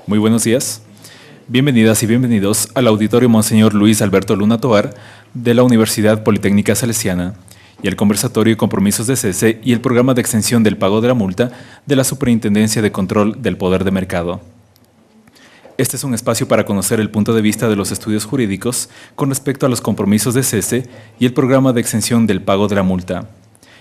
Muy buenos días. Bienvenidas y bienvenidos al Auditorio Monseñor Luis Alberto Luna Tovar de la Universidad Politécnica Salesiana y al conversatorio Compromisos de Cese y el programa de extensión del pago de la multa de la Superintendencia de Control del Poder de Mercado. Este es un espacio para conocer el punto de vista de los estudios jurídicos con respecto a los compromisos de cese y el programa de exención del pago de la multa.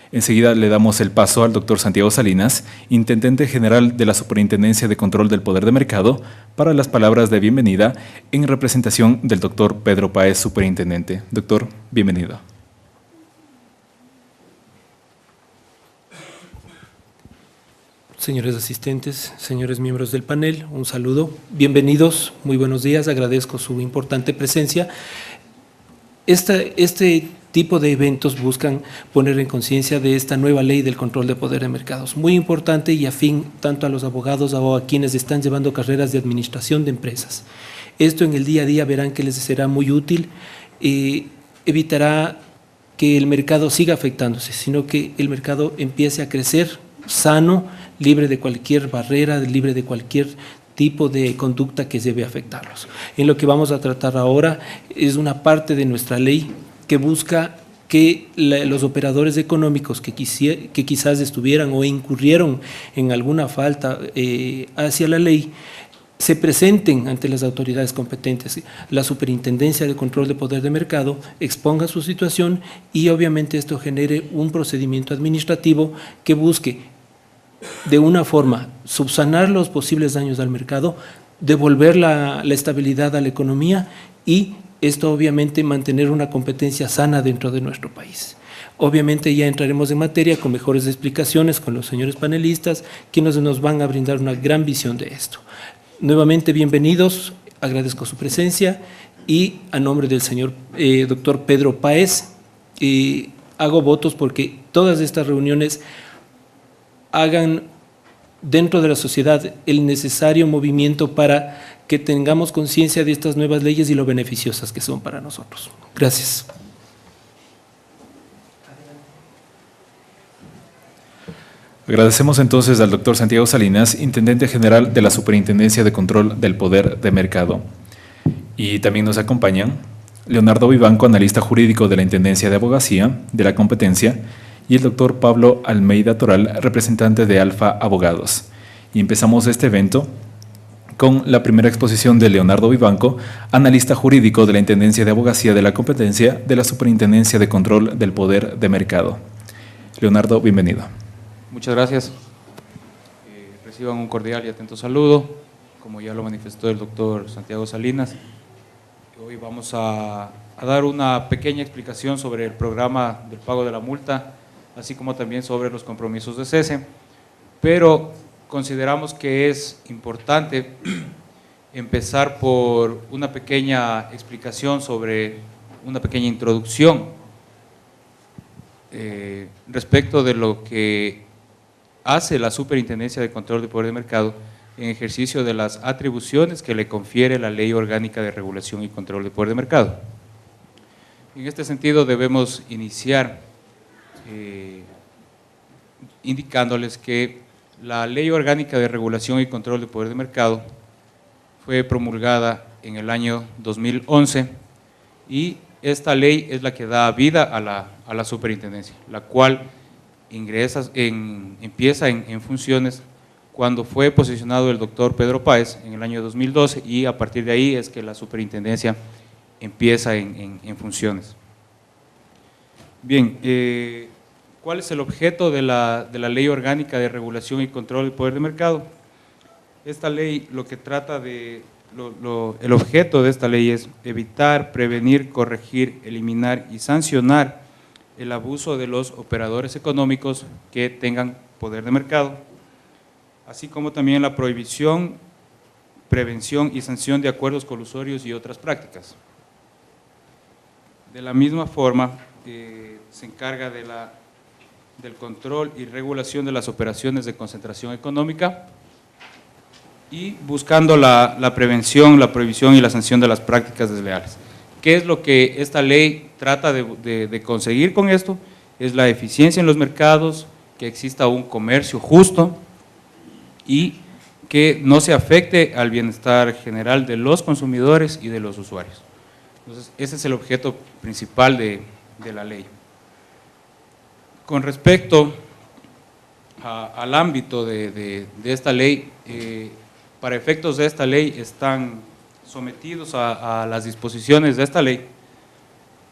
Enseguida le damos el paso al doctor Santiago Salinas, Intendente General de la Superintendencia de Control del Poder de Mercado, para las palabras de bienvenida en representación del doctor Pedro Páez, Superintendente. Doctor, bienvenido. Señores asistentes, señores miembros del panel, un saludo. Bienvenidos, muy buenos días, agradezco su importante presencia. Este tipo de eventos buscan poner en conciencia de esta nueva ley del control de poder de mercados, muy importante y afín tanto a los abogados o a quienes están llevando carreras de administración de empresas. Esto en el día a día verán que les será muy útil y evitará que el mercado siga afectándose, sino que el mercado empiece a crecer sano, libre de cualquier barrera, libre de cualquier tipo de conducta que debe afectarlos. En lo que vamos a tratar ahora es una parte de nuestra ley que busca que los operadores económicos que quizás estuvieran o incurrieron en alguna falta hacia la ley se presenten ante las autoridades competentes, la Superintendencia de Control de Poder de Mercado, exponga su situación y obviamente esto genere un procedimiento administrativo que busque de una forma subsanar los posibles daños al mercado, devolver la estabilidad a la economía y esto obviamente mantener una competencia sana dentro de nuestro país. Obviamente ya entraremos en materia con mejores explicaciones con los señores panelistas, quienes nos van a brindar una gran visión de esto. Nuevamente bienvenidos, agradezco su presencia y a nombre del señor doctor Pedro Páez hago votos porque todas estas reuniones hagan dentro de la sociedad el necesario movimiento para que tengamos conciencia de estas nuevas leyes y lo beneficiosas que son para nosotros. Gracias. Agradecemos entonces al doctor Santiago Salinas, Intendente General de la Superintendencia de Control del Poder de Mercado. Y también nos acompañan Leonardo Vivanco, analista jurídico de la Intendencia de Abogacía de la Competencia, y el doctor Pablo Almeida Toral, representante de Alfa Abogados. Y empezamos este evento con la primera exposición de Leonardo Vivanco, analista jurídico de la Intendencia de Abogacía de la Competencia de la Superintendencia de Control del Poder de Mercado. Leonardo, bienvenido. Muchas gracias. Reciban un cordial y atento saludo, como ya lo manifestó el doctor Santiago Salinas. Hoy vamos a dar una pequeña explicación sobre el programa del pago de la multa, así como también sobre los compromisos de cese, pero consideramos que es importante empezar por una pequeña explicación sobre una pequeña introducción respecto de lo que hace la Superintendencia de Control de Poder de Mercado en ejercicio de las atribuciones que le confiere la Ley Orgánica de Regulación y Control de Poder de Mercado. En este sentido debemos iniciar indicándoles que la Ley Orgánica de Regulación y Control de Poder de Mercado fue promulgada en el año 2011 y esta ley es la que da vida a la superintendencia, la cual empieza en funciones cuando fue posicionado el doctor Pedro Páez en el año 2012 y a partir de ahí es que la superintendencia empieza en funciones. Bien, ¿cuál es el objeto de la Ley Orgánica de Regulación y Control del Poder de Mercado? Esta ley lo que trata de, el objeto de esta ley es evitar, prevenir, corregir, eliminar y sancionar el abuso de los operadores económicos que tengan poder de mercado, así como también la prohibición, prevención y sanción de acuerdos colusorios y otras prácticas. De la misma forma, se encarga del control y regulación de las operaciones de concentración económica y buscando la prevención, la prohibición y la sanción de las prácticas desleales. ¿Qué es lo que esta ley trata de conseguir con esto? Es la eficiencia en los mercados, que exista un comercio justo y que no se afecte al bienestar general de los consumidores y de los usuarios. Entonces, ese es el objeto principal de la ley. Con respecto al ámbito de esta ley, para efectos de esta ley están sometidos a las disposiciones de esta ley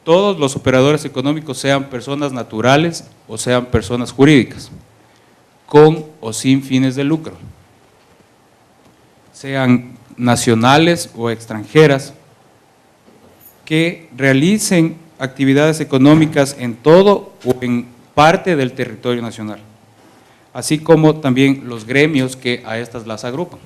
todos los operadores económicos, sean personas naturales o sean personas jurídicas, con o sin fines de lucro, sean nacionales o extranjeras, que realicen actividades económicas en todo o en parte del territorio nacional, así como también los gremios que a estas las agrupan.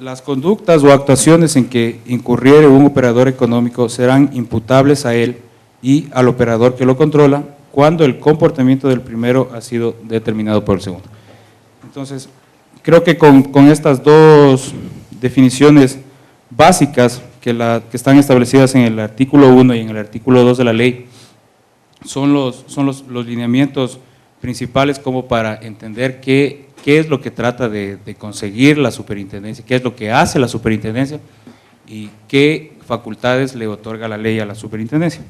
Las conductas o actuaciones en que incurriere un operador económico serán imputables a él y al operador que lo controla cuando el comportamiento del primero ha sido determinado por el segundo. Entonces, creo que con estas dos definiciones básicas que están establecidas en el artículo 1 y en el artículo 2 de la ley, son los lineamientos principales como para entender qué es lo que trata de conseguir la superintendencia, qué es lo que hace la superintendencia y qué facultades le otorga la ley a la superintendencia.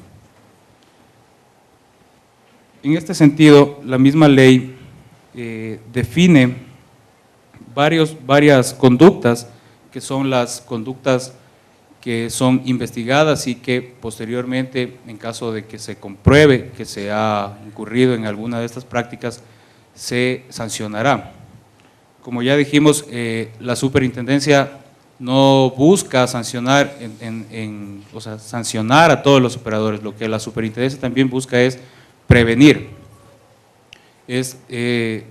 En este sentido, la misma ley define varias conductas que son las conductas que son investigadas y que posteriormente, en caso de que se compruebe que se ha incurrido en alguna de estas prácticas, se sancionará. Como ya dijimos, la superintendencia no busca sancionar, sancionar a todos los operadores. Lo que la superintendencia también busca es prevenir.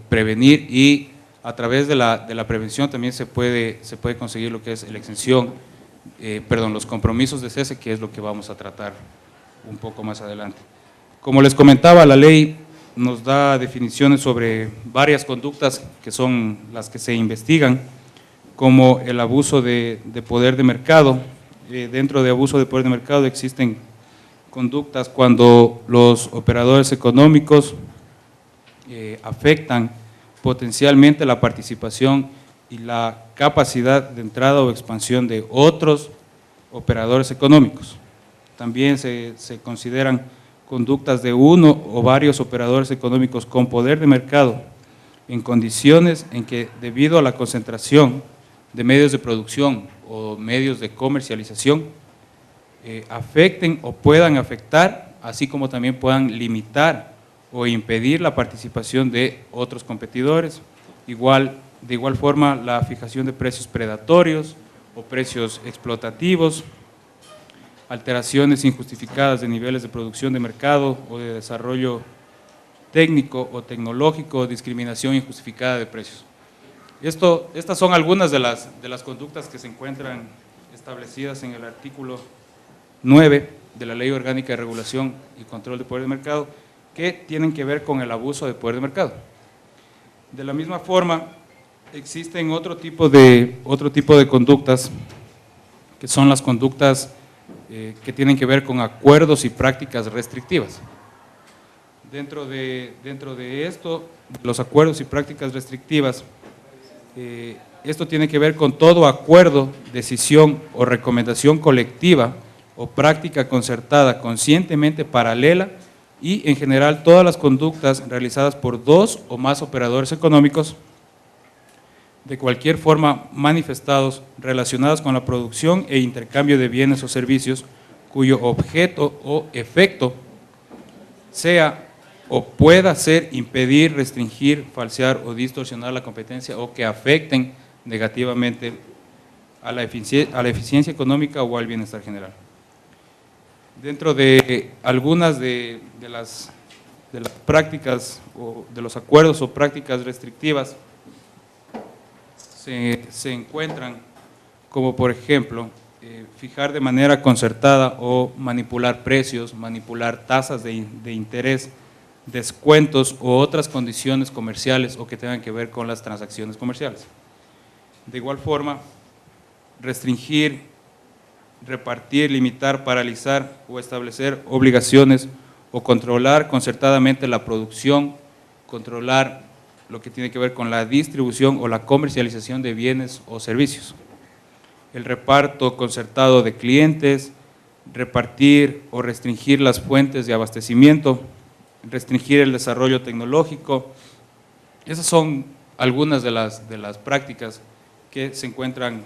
Prevenir, y a través de la prevención también se puede conseguir lo que es la exención, los compromisos de cese, que es lo que vamos a tratar un poco más adelante. Como les comentaba, la ley nos da definiciones sobre varias conductas que son las que se investigan, como el abuso de poder de mercado. Dentro de abuso de poder de mercado existen conductas cuando los operadores económicos afectan potencialmente la participación y la capacidad de entrada o expansión de otros operadores económicos. También se consideran conductas de uno o varios operadores económicos con poder de mercado en condiciones en que, debido a la concentración de medios de producción o medios de comercialización, afecten o puedan afectar, así como también puedan limitar o impedir la participación de otros competidores. De igual forma, la fijación de precios predatorios o precios explotativos, alteraciones injustificadas de niveles de producción de mercado o de desarrollo técnico o tecnológico, discriminación injustificada de precios. Estas son algunas de las conductas que se encuentran establecidas en el artículo 9 de la Ley Orgánica de Regulación y Control de Poder de Mercado, que tienen que ver con el abuso de poder de mercado. De la misma forma, existen otro tipo de conductas, que son las conductas que tienen que ver con acuerdos y prácticas restrictivas. Dentro de esto, los acuerdos y prácticas restrictivas, esto tiene que ver con todo acuerdo, decisión o recomendación colectiva o práctica concertada conscientemente paralela, y en general todas las conductas realizadas por dos o más operadores económicos de cualquier forma manifestados relacionados con la producción e intercambio de bienes o servicios cuyo objeto o efecto sea o pueda ser impedir, restringir, falsear o distorsionar la competencia, o que afecten negativamente a la eficiencia económica o al bienestar general. Dentro de algunas de las prácticas o de los acuerdos o prácticas restrictivas se encuentran como, por ejemplo, fijar de manera concertada o manipular precios, manipular tasas de interés, descuentos u otras condiciones comerciales o que tengan que ver con las transacciones comerciales. De igual forma, restringir, repartir, limitar, paralizar o establecer obligaciones o controlar concertadamente la producción, controlar lo que tiene que ver con la distribución o la comercialización de bienes o servicios. El reparto concertado de clientes, repartir o restringir las fuentes de abastecimiento, restringir el desarrollo tecnológico. Esas son algunas de las prácticas que se encuentran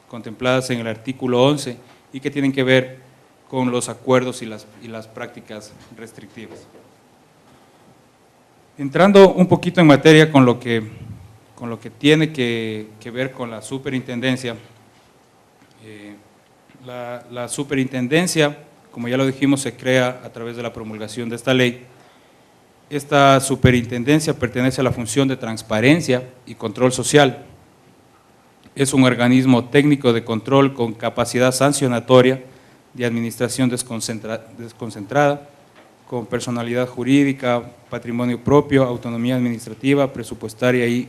contempladas en el artículo 11 y que tienen que ver con los acuerdos y las prácticas restrictivas. Entrando un poquito en materia con lo que tiene que ver con la superintendencia, la superintendencia, como ya lo dijimos, se crea a través de la promulgación de esta ley. Esta superintendencia pertenece a la función de transparencia y control social. Es un organismo técnico de control con capacidad sancionatoria, de administración desconcentrada, con personalidad jurídica, patrimonio propio, autonomía administrativa, presupuestaria y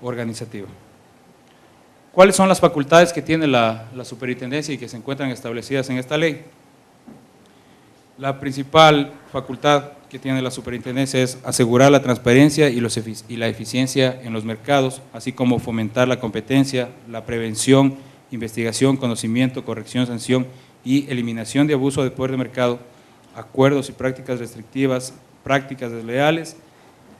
organizativa. ¿Cuáles son las facultades que tiene la superintendencia y que se encuentran establecidas en esta ley? La principal facultad que tiene la superintendencia es asegurar la transparencia y la eficiencia en los mercados, así como fomentar la competencia, la prevención, investigación, conocimiento, corrección, sanción y eliminación de abuso de poder de mercado, acuerdos y prácticas restrictivas, prácticas desleales,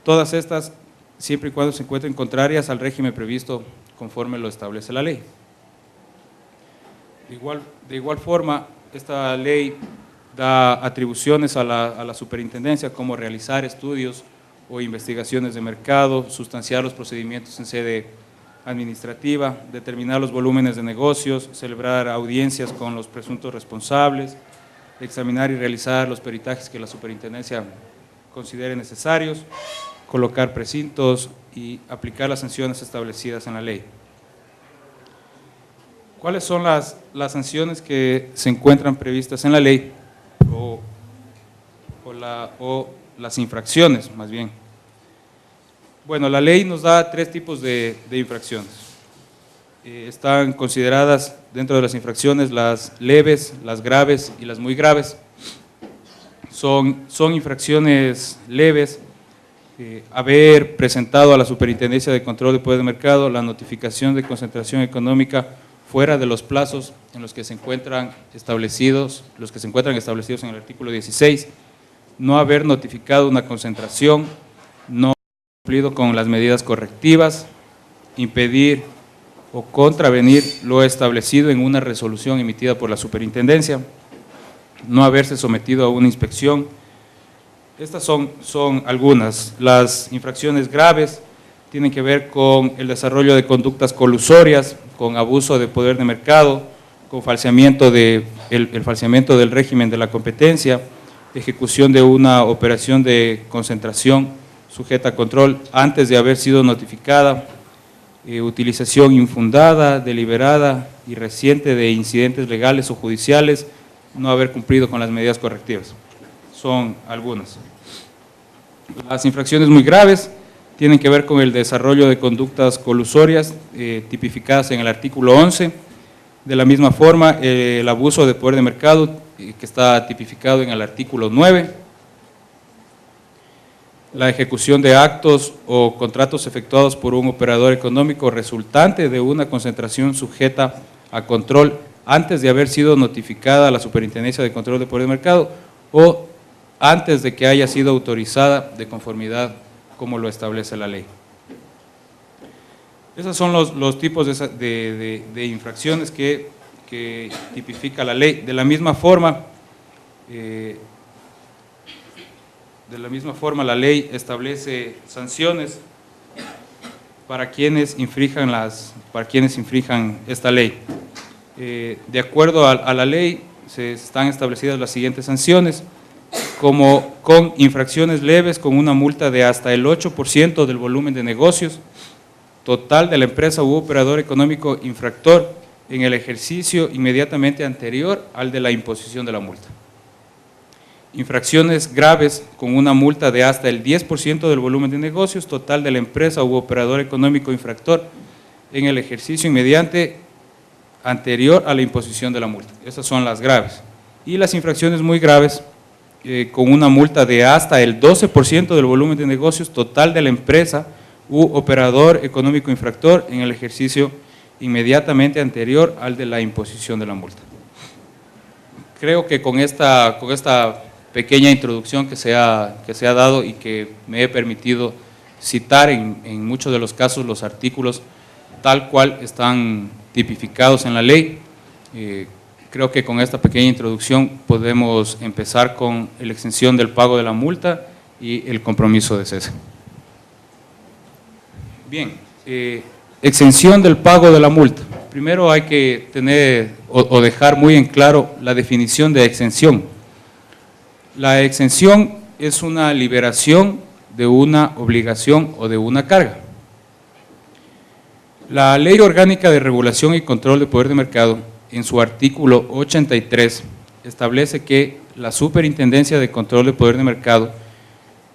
todas estas siempre y cuando se encuentren contrarias al régimen previsto conforme lo establece la ley. De igual forma, esta ley da atribuciones a la superintendencia como realizar estudios o investigaciones de mercado, sustanciar los procedimientos en sede administrativa, determinar los volúmenes de negocios, celebrar audiencias con los presuntos responsables, examinar y realizar los peritajes que la superintendencia considere necesarios, colocar precintos y aplicar las sanciones establecidas en la ley. ¿Cuáles son las sanciones que se encuentran previstas en la ley? O las infracciones, más bien. Bueno, la ley nos da tres tipos de infracciones. Están consideradas dentro de las infracciones las leves, las graves y las muy graves. Son infracciones leves, haber presentado a la Superintendencia de Control de Poder de Mercado la notificación de concentración económica fuera de los plazos en los que se encuentran establecidos, en el artículo 16, no haber notificado una concentración, no haber cumplido con las medidas correctivas, impedir o contravenir lo establecido en una resolución emitida por la superintendencia, no haberse sometido a una inspección. Estas son algunas. Las infracciones graves tienen que ver con el desarrollo de conductas colusorias, con abuso de poder de mercado, con falseamiento el falseamiento del régimen de la competencia, ejecución de una operación de concentración sujeta a control antes de haber sido notificada, utilización infundada, deliberada y reciente de incidentes legales o judiciales, no haber cumplido con las medidas correctivas. Son algunas. Las infracciones muy graves tienen que ver con el desarrollo de conductas colusorias tipificadas en el artículo 11. De la misma forma, el abuso de poder de mercado que está tipificado en el artículo 9. La ejecución de actos o contratos efectuados por un operador económico resultante de una concentración sujeta a control antes de haber sido notificada a la Superintendencia de Control de Poder de Mercado o antes de que haya sido autorizada de conformidad como lo establece la ley. Esos son los tipos de infracciones que tipifica la ley. De la misma forma, la ley establece sanciones para quienes infrinjan esta ley. De acuerdo a la ley, se están establecidas las siguientes sanciones, como con infracciones leves con una multa de hasta el 8% del volumen de negocios total de la empresa u operador económico infractor en el ejercicio inmediatamente anterior al de la imposición de la multa. Infracciones graves con una multa de hasta el 10% del volumen de negocios total de la empresa u operador económico infractor en el ejercicio inmediatamente anterior a la imposición de la multa. Esas son las graves. Y las infracciones muy graves con una multa de hasta el 12% del volumen de negocios total de la empresa u operador económico infractor en el ejercicio inmediatamente anterior al de la imposición de la multa. Creo que con esta pequeña introducción que se ha dado y que me he permitido citar en muchos de los casos los artículos tal cual están tipificados en la ley, creo que con esta pequeña introducción podemos empezar con la exención del pago de la multa y el compromiso de cese. Bien, exención del pago de la multa. Primero hay que tener o dejar muy en claro la definición de exención. La exención es una liberación de una obligación o de una carga. La Ley Orgánica de Regulación y Control de Poder de Mercado, en su artículo 83, establece que la Superintendencia de Control de Poder de Mercado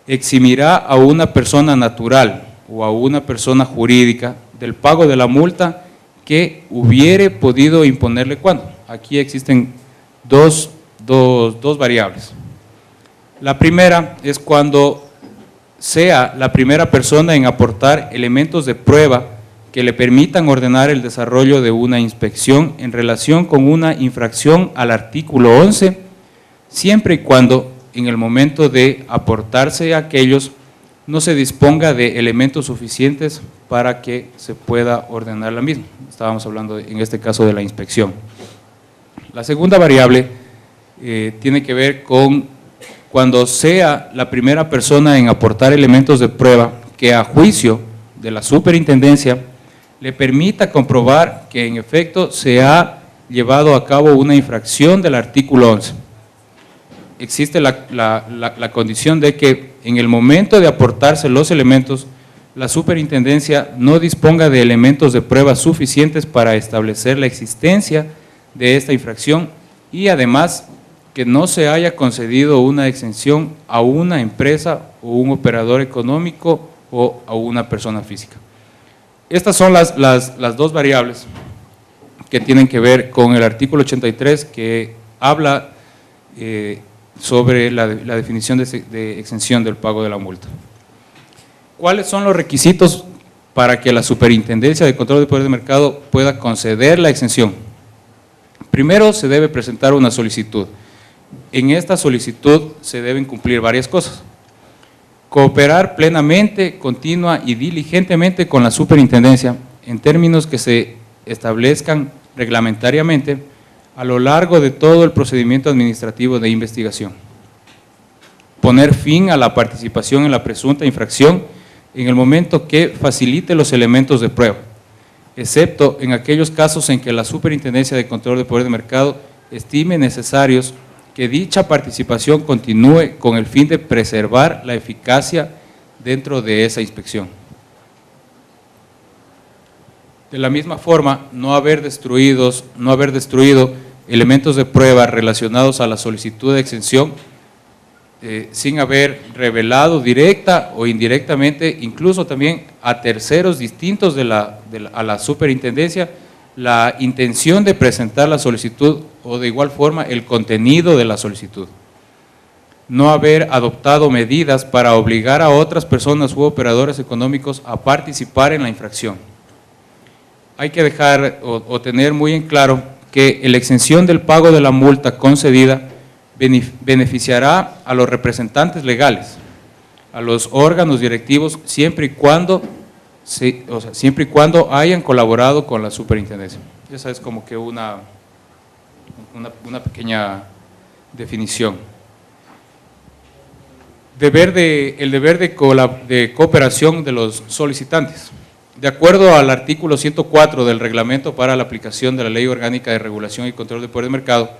eximirá a una persona natural o a una persona jurídica del pago de la multa que hubiere podido imponerle cuando. Aquí existen dos variables. La primera es cuando sea la primera persona en aportar elementos de prueba que le permitan ordenar el desarrollo de una inspección en relación con una infracción al artículo 11, siempre y cuando en el momento de aportarse a aquellos no se disponga de elementos suficientes para que se pueda ordenar la misma. Estábamos hablando en este caso de la inspección. La segunda variable tiene que ver con cuando sea la primera persona en aportar elementos de prueba que a juicio de la superintendencia le permita comprobar que en efecto se ha llevado a cabo una infracción del artículo 11. Existe la condición de que en el momento de aportarse los elementos, la superintendencia no disponga de elementos de prueba suficientes para establecer la existencia de esta infracción y además que no se haya concedido una exención a una empresa o un operador económico o a una persona física. Estas son las dos variables que tienen que ver con el artículo 83 que habla sobre la definición de exención del pago de la multa. ¿Cuáles son los requisitos para que la Superintendencia de Control de Poder de Mercado pueda conceder la exención? Primero se debe presentar una solicitud. En esta solicitud se deben cumplir varias cosas. Cooperar plenamente, continua y diligentemente con la superintendencia en términos que se establezcan reglamentariamente a lo largo de todo el procedimiento administrativo de investigación. Poner fin a la participación en la presunta infracción en el momento que facilite los elementos de prueba, excepto en aquellos casos en que la Superintendencia de Control de Poder de Mercado estime necesarios que dicha participación continúe con el fin de preservar la eficacia dentro de esa inspección. De la misma forma, no haber destruido elementos de prueba relacionados a la solicitud de exención sin haber revelado directa o indirectamente, incluso también a terceros distintos a la superintendencia, la intención de presentar la solicitud o de igual forma el contenido de la solicitud. No haber adoptado medidas para obligar a otras personas u operadores económicos a participar en la infracción. Hay que dejar o tener muy en claro que la exención del pago de la multa concedida beneficiará a los representantes legales, a los órganos directivos, siempre y cuando hayan colaborado con la superintendencia. Esa es como que una pequeña definición. El deber de cooperación de los solicitantes. De acuerdo al artículo 104 del Reglamento para la aplicación de la Ley Orgánica de Regulación y Control de Poder de Mercado,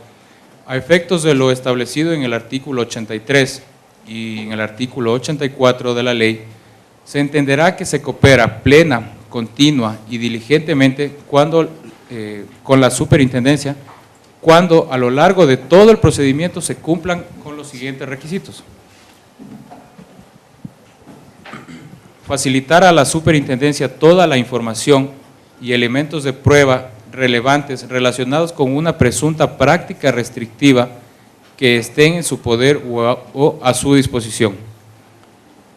a efectos de lo establecido en el artículo 83 y en el artículo 84 de la ley, se entenderá que se coopera plena, continua y diligentemente con la superintendencia cuando a lo largo de todo el procedimiento se cumplan con los siguientes requisitos. Facilitar a la superintendencia toda la información y elementos de prueba relevantes relacionados con una presunta práctica restrictiva que estén en su poder o a su disposición.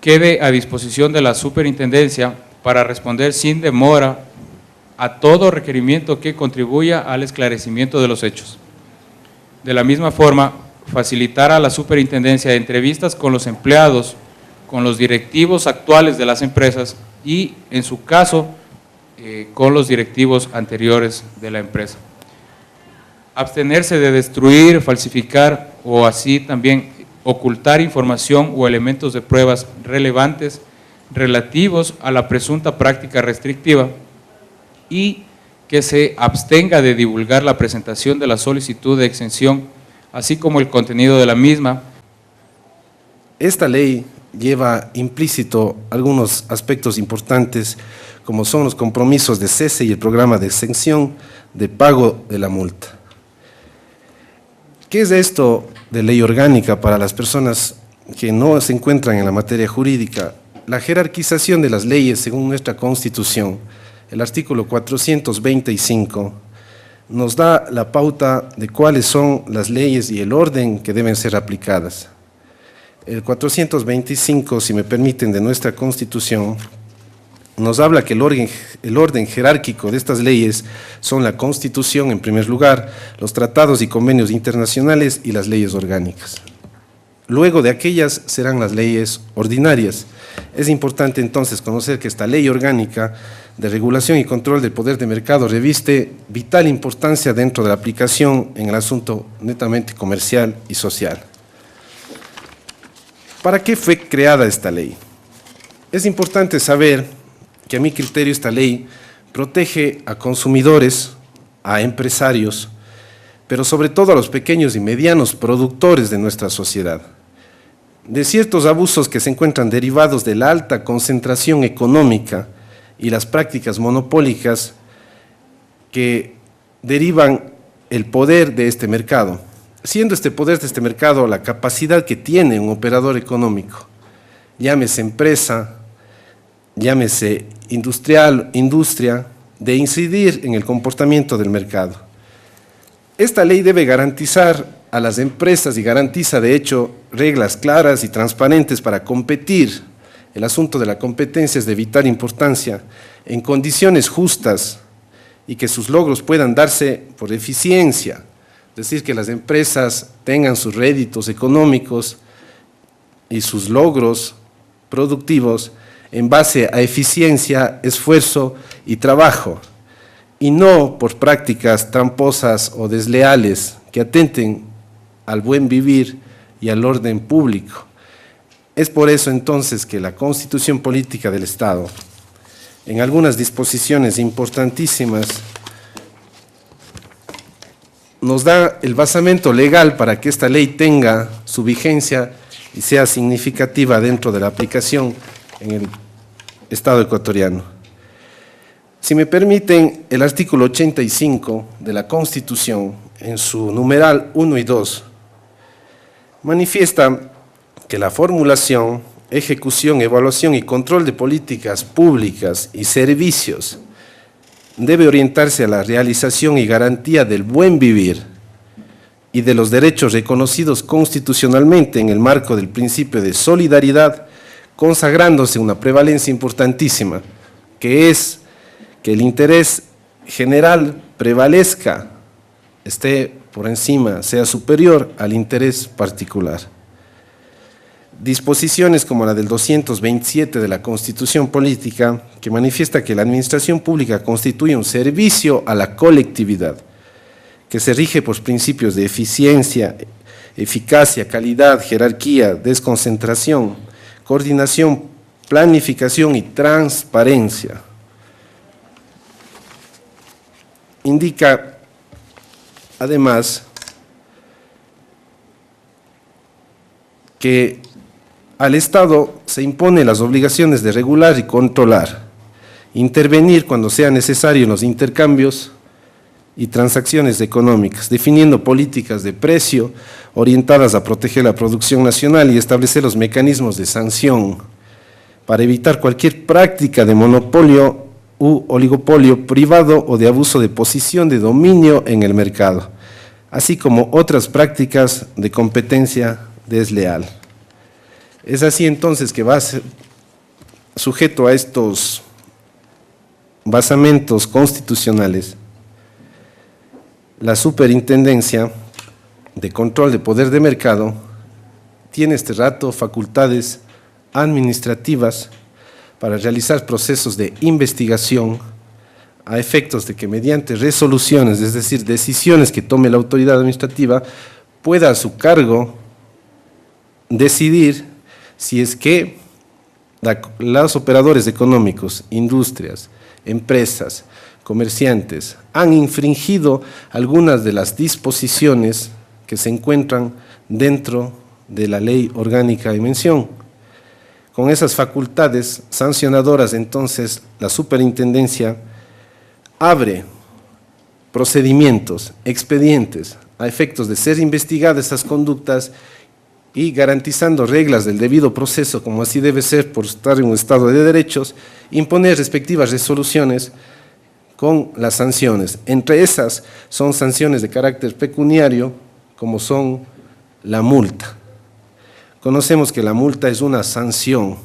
Quede a disposición de la superintendencia para responder sin demora a todo requerimiento que contribuya al esclarecimiento de los hechos. De la misma forma, facilitar a la superintendencia de entrevistas con los empleados, con los directivos actuales de las empresas y, en su caso, con los directivos anteriores de la empresa. Abstenerse de destruir, falsificar o así también ocultar información o elementos de pruebas relevantes relativos a la presunta práctica restrictiva y que se abstenga de divulgar la presentación de la solicitud de exención, así como el contenido de la misma. Esta ley lleva implícito algunos aspectos importantes, como son los compromisos de cese y el programa de exención de pago de la multa. ¿Qué es esto de ley orgánica para las personas que no se encuentran en la materia jurídica? La jerarquización de las leyes según nuestra Constitución, el artículo 425, nos da la pauta de cuáles son las leyes y el orden que deben ser aplicadas. El 425, si me permiten, de nuestra Constitución, nos habla que el orden jerárquico de estas leyes son la Constitución, en primer lugar, los tratados y convenios internacionales y las leyes orgánicas. Luego de aquellas serán las leyes ordinarias. Es importante entonces conocer que esta ley orgánica de regulación y control del poder de mercado reviste vital importancia dentro de la aplicación en el asunto netamente comercial y social. ¿Para qué fue creada esta ley? Es importante saber que a mi criterio esta ley protege a consumidores, a empresarios, pero sobre todo a los pequeños y medianos productores de nuestra sociedad, de ciertos abusos que se encuentran derivados de la alta concentración económica y las prácticas monopólicas que derivan el poder de este mercado, siendo este poder de este mercado la capacidad que tiene un operador económico, llámese empresa, llámese industria, de incidir en el comportamiento del mercado. Esta ley debe garantizar a las empresas y garantiza de hecho reglas claras y transparentes para competir. El asunto de la competencia es de vital importancia en condiciones justas y que sus logros puedan darse por eficiencia, es decir, que las empresas tengan sus réditos económicos y sus logros productivos en base a eficiencia, esfuerzo y trabajo, y no por prácticas tramposas o desleales que atenten al buen vivir y al orden público. Es por eso entonces que la Constitución Política del Estado, en algunas disposiciones importantísimas, nos da el basamento legal para que esta ley tenga su vigencia y sea significativa dentro de la aplicación en el Estado ecuatoriano. Si me permiten, el artículo 85 de la Constitución, en su numeral 1 y 2, manifiesta que la formulación, ejecución, evaluación y control de políticas públicas y servicios debe orientarse a la realización y garantía del buen vivir y de los derechos reconocidos constitucionalmente en el marco del principio de solidaridad, consagrándose una prevalencia importantísima, que es que el interés general prevalezca, esté por encima, sea superior al interés particular. Disposiciones como la del 227 de la Constitución Política, que manifiesta que la administración pública constituye un servicio a la colectividad, que se rige por principios de eficiencia, eficacia, calidad, jerarquía, desconcentración, coordinación, planificación y transparencia. Indica, además, que al Estado se imponen las obligaciones de regular y controlar, intervenir cuando sea necesario en los intercambios y transacciones económicas, definiendo políticas de precio orientadas a proteger la producción nacional y establecer los mecanismos de sanción para evitar cualquier práctica de monopolio u oligopolio privado o de abuso de posición de dominio en el mercado, así como otras prácticas de competencia desleal. Es así entonces que va a ser sujeto a estos basamentos constitucionales, la Superintendencia de Control de Poder de Mercado tiene este rato facultades administrativas para realizar procesos de investigación a efectos de que mediante resoluciones, es decir, decisiones que tome la autoridad administrativa, pueda a su cargo decidir si es que los operadores económicos, industrias, empresas, comerciantes, han infringido algunas de las disposiciones que se encuentran dentro de la ley orgánica de mención. Con esas facultades sancionadoras, entonces, la superintendencia abre procedimientos, expedientes, a efectos de ser investigadas estas conductas y garantizando reglas del debido proceso, como así debe ser por estar en un Estado de derechos, imponer respectivas resoluciones con las sanciones. Entre esas son sanciones de carácter pecuniario, como son la multa. Conocemos que la multa es una sanción,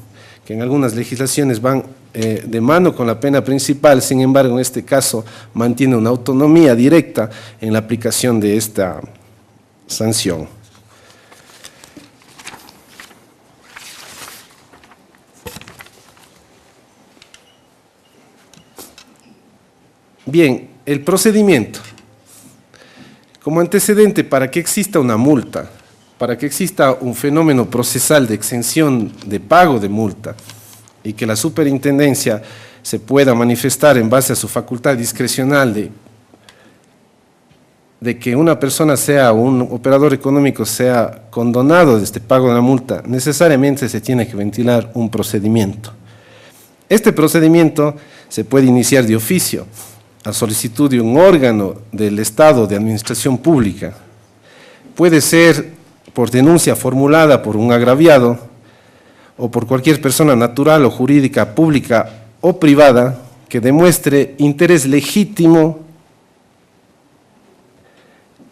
que en algunas legislaciones van de mano con la pena principal, sin embargo, en este caso mantiene una autonomía directa en la aplicación de esta sanción. Bien, el procedimiento. Como antecedente para que exista una multa, para que exista un fenómeno procesal de exención de pago de multa y que la superintendencia se pueda manifestar en base a su facultad discrecional de que una persona sea un operador económico sea condonado de este pago de la multa, necesariamente se tiene que ventilar un procedimiento. Este procedimiento se puede iniciar de oficio, a solicitud de un órgano del Estado de Administración Pública. Puede ser por denuncia formulada por un agraviado o por cualquier persona natural o jurídica, pública o privada que demuestre interés legítimo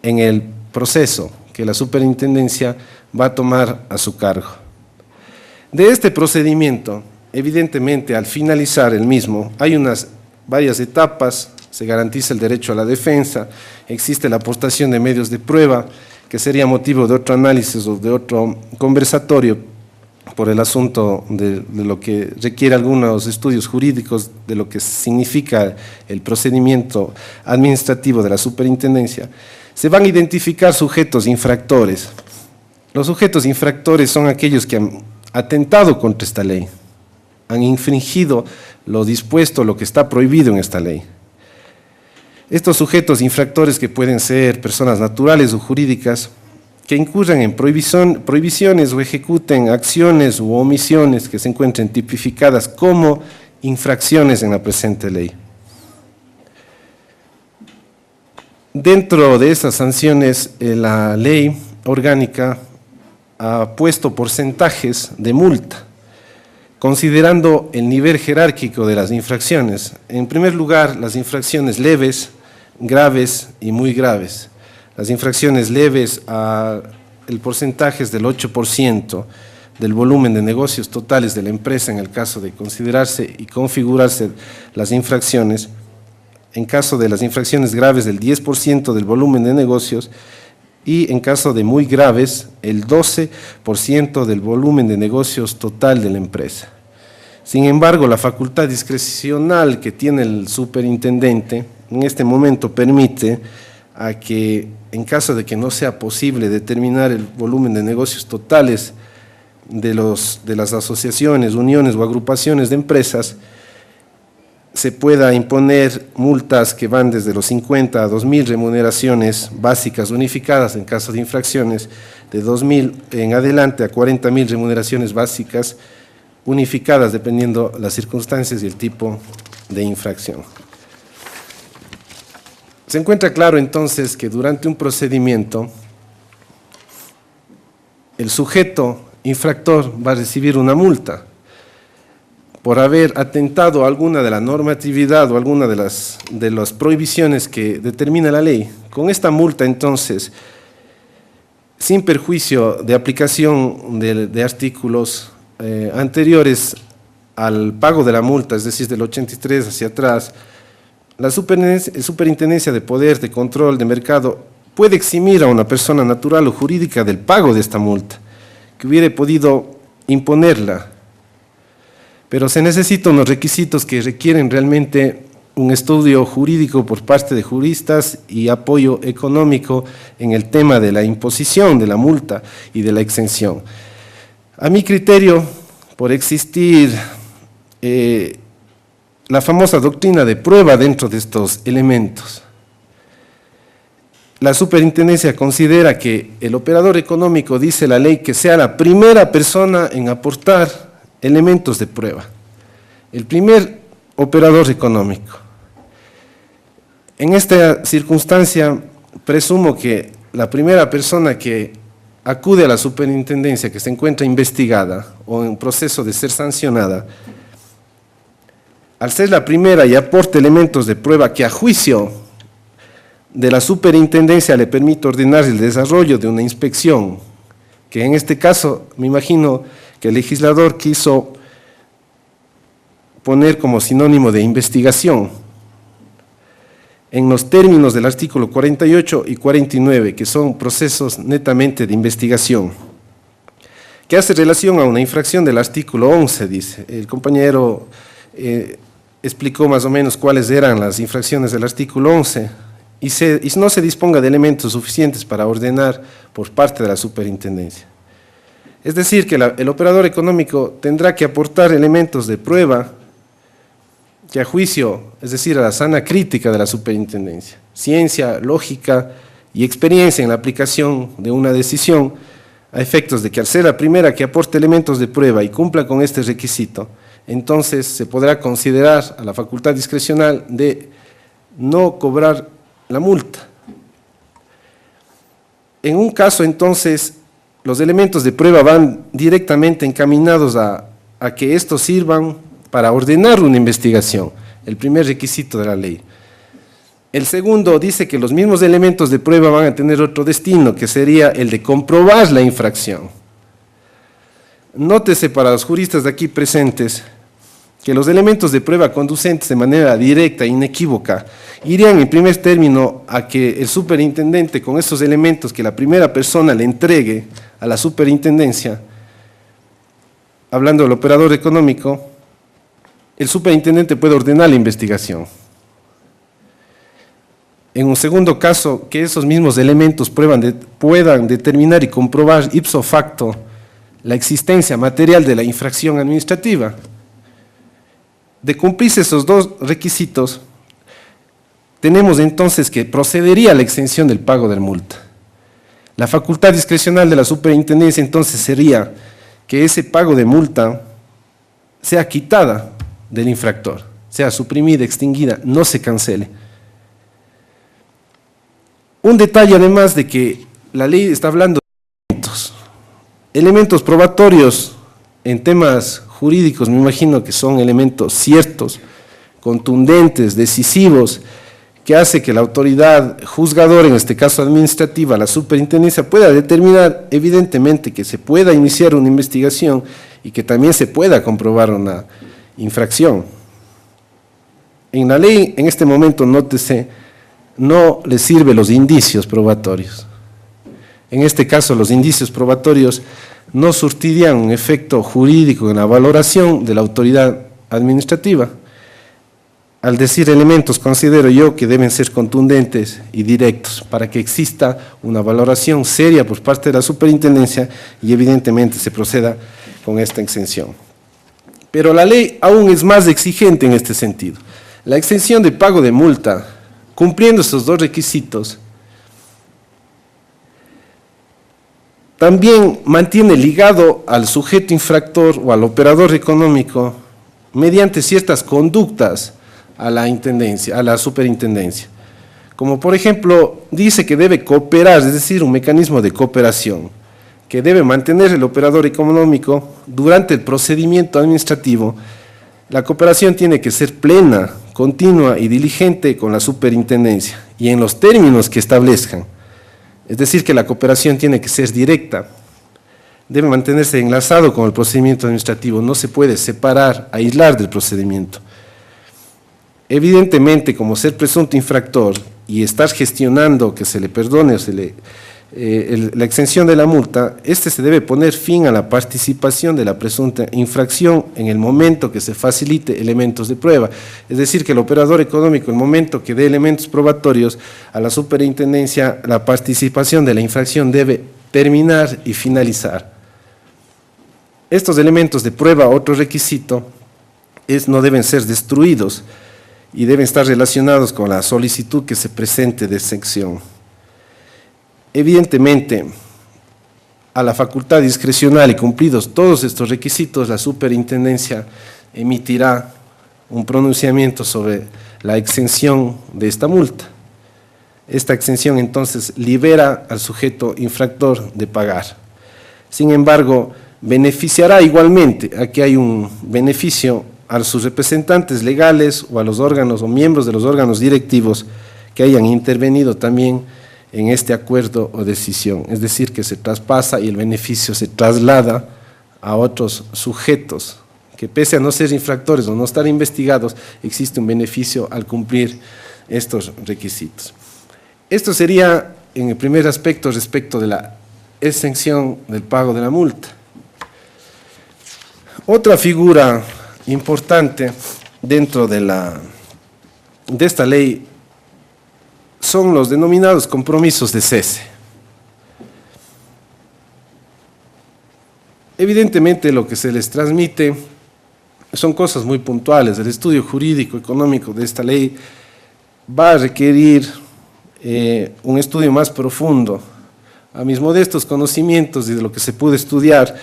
en el proceso que la superintendencia va a tomar a su cargo. De este procedimiento, evidentemente, al finalizar el mismo, hay varias etapas. Se garantiza el derecho a la defensa, existe la aportación de medios de prueba, que sería motivo de otro análisis o de otro conversatorio por el asunto de lo que requiere algunos estudios jurídicos de lo que significa el procedimiento administrativo de la superintendencia. Se van a identificar sujetos infractores. Los sujetos infractores son aquellos que han atentado contra esta ley, han infringido lo dispuesto, lo que está prohibido en esta ley. Estos sujetos infractores, que pueden ser personas naturales o jurídicas, que incurran en prohibiciones o ejecuten acciones u omisiones que se encuentren tipificadas como infracciones en la presente ley. Dentro de esas sanciones, la ley orgánica ha puesto porcentajes de multa, considerando el nivel jerárquico de las infracciones. En primer lugar, las infracciones leves, graves y muy graves. Las infracciones leves, el porcentaje es del 8% del volumen de negocios totales de la empresa en el caso de considerarse y configurarse las infracciones. En caso de las infracciones graves, del 10% del volumen de negocios, y en caso de muy graves, el 12% del volumen de negocios total de la empresa. Sin embargo, la facultad discrecional que tiene el superintendente en este momento permite a que, en caso de que no sea posible determinar el volumen de negocios totales de las asociaciones, uniones o agrupaciones de empresas, se pueda imponer multas que van desde los 50 a 2.000 remuneraciones básicas unificadas en caso de infracciones, de 2.000 en adelante a 40.000 remuneraciones básicas unificadas dependiendo las circunstancias y el tipo de infracción. Se encuentra claro entonces que durante un procedimiento el sujeto infractor va a recibir una multa por haber atentado a alguna de la normatividad o alguna de las prohibiciones que determina la ley. Con esta multa, entonces, sin perjuicio de aplicación de artículos anteriores al pago de la multa, es decir, del 83 hacia atrás, la Superintendencia de Poder, de Control de Mercado puede eximir a una persona natural o jurídica del pago de esta multa, que hubiera podido imponerla. Pero se necesitan unos requisitos que requieren realmente un estudio jurídico por parte de juristas y apoyo económico en el tema de la imposición de la multa y de la exención. A mi criterio, por existir la famosa doctrina de prueba dentro de estos elementos, la superintendencia considera que el operador económico, dice la ley, que sea la primera persona en aportar elementos de prueba, el primer operador económico. En esta circunstancia, presumo que la primera persona que acude a la superintendencia, que se encuentra investigada o en proceso de ser sancionada, al ser la primera y aporte elementos de prueba que a juicio de la superintendencia le permite ordenar el desarrollo de una inspección, que en este caso me imagino que el legislador quiso poner como sinónimo de investigación, en los términos del artículo 48 y 49, que son procesos netamente de investigación, que hace relación a una infracción del artículo 11, dice. El compañero explicó más o menos cuáles eran las infracciones del artículo 11, y no se disponga de elementos suficientes para ordenar por parte de la superintendencia. Es decir, que el operador económico tendrá que aportar elementos de prueba que a juicio, es decir, a la sana crítica de la superintendencia, ciencia, lógica y experiencia en la aplicación de una decisión, a efectos de que al ser la primera que aporte elementos de prueba y cumpla con este requisito, entonces se podrá considerar a la facultad discrecional de no cobrar la multa. En un caso, entonces, los elementos de prueba van directamente encaminados a que estos sirvan para ordenar una investigación, el primer requisito de la ley. El segundo dice que los mismos elementos de prueba van a tener otro destino, que sería el de comprobar la infracción. Nótese para los juristas de aquí presentes que los elementos de prueba conducentes de manera directa e inequívoca irían en primer término a que el superintendente, con estos elementos que la primera persona le entregue a la superintendencia, hablando del operador económico, el superintendente puede ordenar la investigación. En un segundo caso, que esos mismos elementos puedan determinar y comprobar ipso facto la existencia material de la infracción administrativa. De cumplirse esos dos requisitos, tenemos entonces que procedería a la exención del pago de la multa. La facultad discrecional de la superintendencia entonces sería que ese pago de multa sea quitada del infractor, sea suprimida, extinguida, no se cancele. Un detalle además de que la ley está hablando de elementos probatorios en temas jurídicos, me imagino que son elementos ciertos, contundentes, decisivos, que hace que la autoridad juzgadora, en este caso administrativa, la superintendencia, pueda determinar evidentemente que se pueda iniciar una investigación y que también se pueda comprobar una infracción. En la ley, en este momento, nótese, no le sirven los indicios probatorios. En este caso, los indicios probatorios no surtirían un efecto jurídico en la valoración de la autoridad administrativa. Al decir elementos, considero yo que deben ser contundentes y directos para que exista una valoración seria por parte de la superintendencia y evidentemente se proceda con esta exención. Pero la ley aún es más exigente en este sentido. La exención de pago de multa, cumpliendo estos dos requisitos, también mantiene ligado al sujeto infractor o al operador económico mediante ciertas conductas a la intendencia, a la superintendencia. Como por ejemplo, dice que debe cooperar, es decir, un mecanismo de cooperación, que debe mantener el operador económico durante el procedimiento administrativo. La cooperación tiene que ser plena, continua y diligente con la superintendencia y en los términos que establezcan. Es decir, que la cooperación tiene que ser directa. debe mantenerse enlazado con el procedimiento administrativo, no se puede separar, aislar del procedimiento. Evidentemente, como ser presunto infractor y estar gestionando que se le perdone o la exención de la multa, se debe poner fin a la participación de la presunta infracción en el momento que se facilite elementos de prueba. Es decir, que el operador económico, en el momento que dé elementos probatorios a la superintendencia, la participación de la infracción debe terminar y finalizar. Estos elementos de prueba, otro requisito, no deben ser destruidos y deben estar relacionados con la solicitud que se presente de exención. Evidentemente, a la facultad discrecional y cumplidos todos estos requisitos, la superintendencia emitirá un pronunciamiento sobre la exención de esta multa. Esta exención entonces libera al sujeto infractor de pagar. Sin embargo, beneficiará igualmente, aquí hay un beneficio a sus representantes legales o a los órganos o miembros de los órganos directivos que hayan intervenido también en este acuerdo o decisión, es decir, que se traspasa y el beneficio se traslada a otros sujetos, que pese a no ser infractores o no estar investigados, existe un beneficio al cumplir estos requisitos. Esto sería en el primer aspecto respecto de la exención del pago de la multa. Otra figura importante dentro de esta ley son los denominados compromisos de cese. Evidentemente lo que se les transmite son cosas muy puntuales. El estudio jurídico, económico de esta ley va a requerir un estudio más profundo. A mis modestos conocimientos y de lo que se pudo estudiar,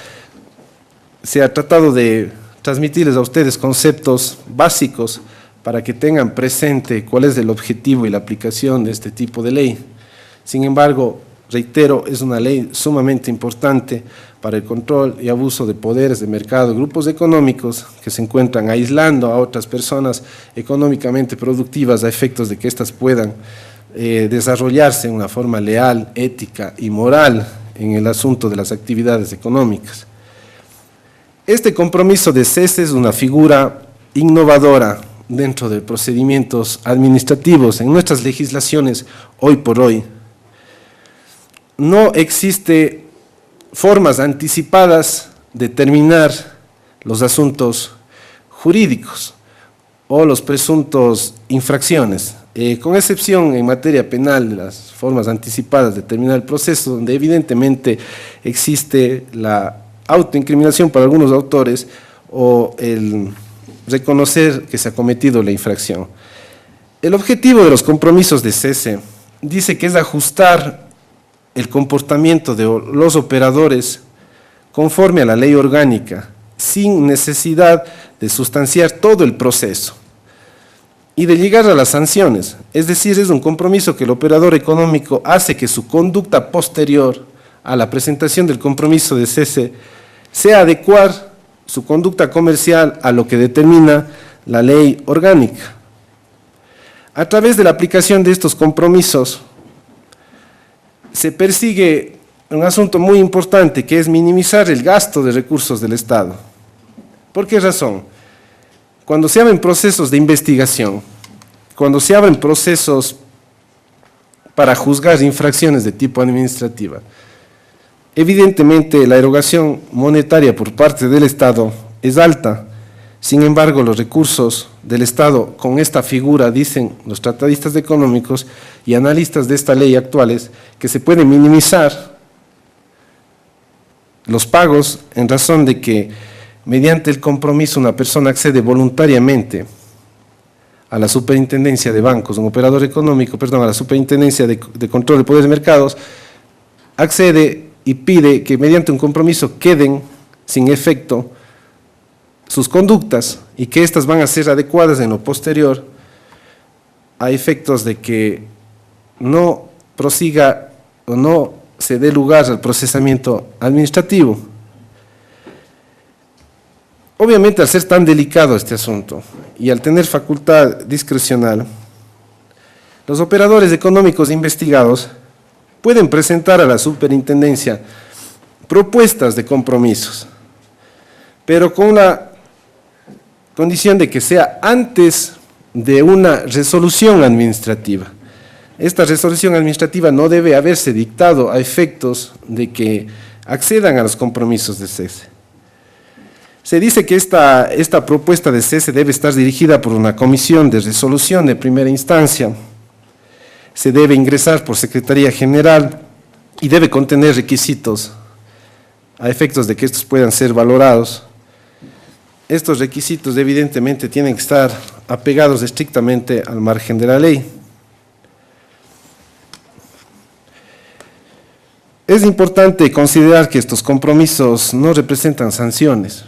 se ha tratado de transmitirles a ustedes conceptos básicos para que tengan presente cuál es el objetivo y la aplicación de este tipo de ley. Sin embargo, reitero, es una ley sumamente importante para el control y abuso de poderes de mercado, grupos económicos que se encuentran aislando a otras personas económicamente productivas a efectos de que éstas puedan desarrollarse de una forma leal, ética y moral en el asunto de las actividades económicas. Este compromiso de cese es una figura innovadora dentro de procedimientos administrativos. En nuestras legislaciones, hoy por hoy, no existe formas anticipadas de terminar los asuntos jurídicos o los presuntos infracciones, con excepción en materia penal de las formas anticipadas de terminar el proceso, donde evidentemente existe la autoincriminación para algunos autores o el reconocer que se ha cometido la infracción. El objetivo de los compromisos de cese dice que es ajustar el comportamiento de los operadores conforme a la ley orgánica, sin necesidad de sustanciar todo el proceso y de llegar a las sanciones. Es decir, es un compromiso que el operador económico hace que su conducta posterior a la presentación del compromiso de cese sea adecuar su conducta comercial a lo que determina la ley orgánica. A través de la aplicación de estos compromisos se persigue un asunto muy importante, que es minimizar el gasto de recursos del Estado. ¿Por qué razón? Cuando se abren procesos de investigación, cuando se abren procesos para juzgar infracciones de tipo administrativa, evidentemente la erogación monetaria por parte del Estado es alta. Sin embargo, los recursos del Estado con esta figura, dicen los tratadistas económicos y analistas de esta ley actuales, que se pueden minimizar los pagos en razón de que mediante el compromiso una persona accede voluntariamente a la superintendencia de bancos, un operador económico, perdón, a la superintendencia de control de poderes de mercados, accede y pide que mediante un compromiso queden sin efecto sus conductas y que éstas van a ser adecuadas en lo posterior a efectos de que no prosiga o no se dé lugar al procesamiento administrativo. Obviamente, al ser tan delicado este asunto y al tener facultad discrecional, los operadores económicos investigados pueden presentar a la superintendencia propuestas de compromisos, pero con la condición de que sea antes de una resolución administrativa. Esta resolución administrativa no debe haberse dictado a efectos de que accedan a los compromisos de cese. Se dice que esta propuesta de cese debe estar dirigida por una comisión de resolución de primera instancia, se debe ingresar por Secretaría General y debe contener requisitos a efectos de que estos puedan ser valorados. Estos requisitos evidentemente tienen que estar apegados estrictamente al margen de la ley. Es importante considerar que estos compromisos no representan sanciones.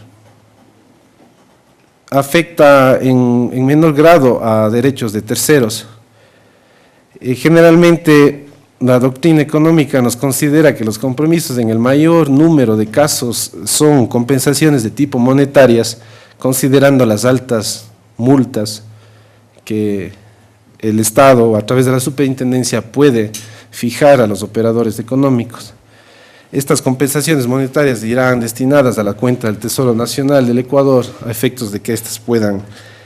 Afecta en menor grado a derechos de terceros. Generalmente la doctrina económica nos considera que los compromisos en el mayor número de casos son compensaciones de tipo monetarias, considerando las altas multas que el Estado a través de la superintendencia puede fijar a los operadores económicos. Estas compensaciones monetarias irán destinadas a la cuenta del Tesoro Nacional del Ecuador a efectos de que éstas puedan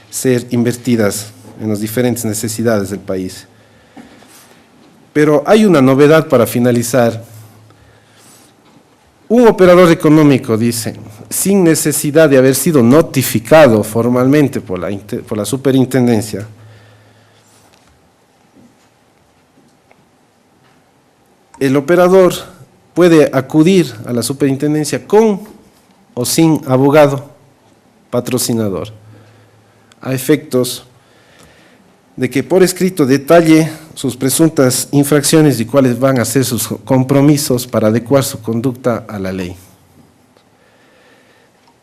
ser invertidas en las diferentes necesidades del país. Pero hay una novedad para finalizar. Un operador económico, dice, sin necesidad de haber sido notificado formalmente por la superintendencia, el operador puede acudir a la superintendencia con o sin abogado patrocinador, a efectos de que por escrito detalle sus presuntas infracciones y cuáles van a ser sus compromisos para adecuar su conducta a la ley.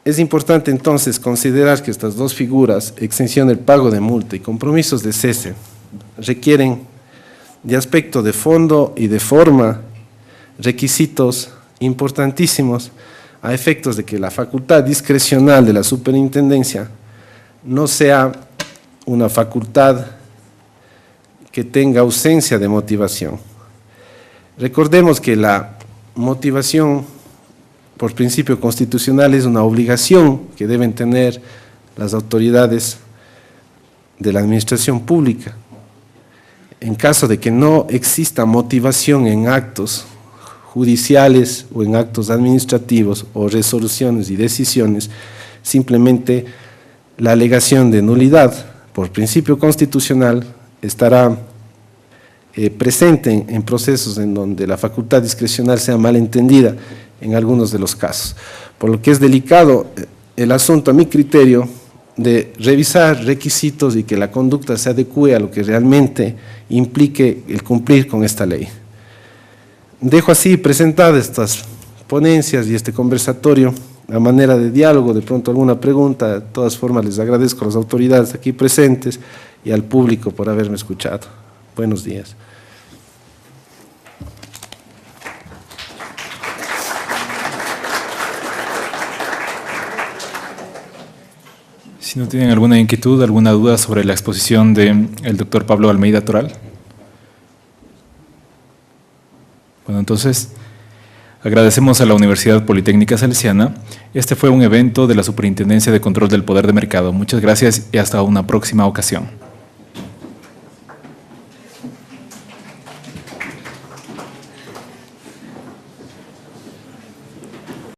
Es importante entonces considerar que estas dos figuras, exención del pago de multa y compromisos de cese, requieren de aspecto de fondo y de forma requisitos importantísimos a efectos de que la facultad discrecional de la superintendencia no sea una facultad que tenga ausencia de motivación. Recordemos que la motivación por principio constitucional es una obligación que deben tener las autoridades de la administración pública. En caso de que no exista motivación en actos judiciales o en actos administrativos o resoluciones y decisiones, simplemente la alegación de nulidad por principio constitucional estará presente en procesos en donde la facultad discrecional sea malentendida en algunos de los casos. Por lo que es delicado el asunto, a mi criterio, de revisar requisitos y que la conducta se adecue a lo que realmente implique el cumplir con esta ley. Dejo así presentadas estas ponencias y este conversatorio a manera de diálogo, de pronto alguna pregunta. De todas formas les agradezco a las autoridades aquí presentes y al público por haberme escuchado. Buenos días. Si no tienen alguna inquietud, alguna duda sobre la exposición del doctor Pablo Almeida Toral. Bueno, entonces, agradecemos a la Universidad Politécnica Salesiana. Este fue un evento de la Superintendencia de Control del Poder de Mercado. Muchas gracias y hasta una próxima ocasión.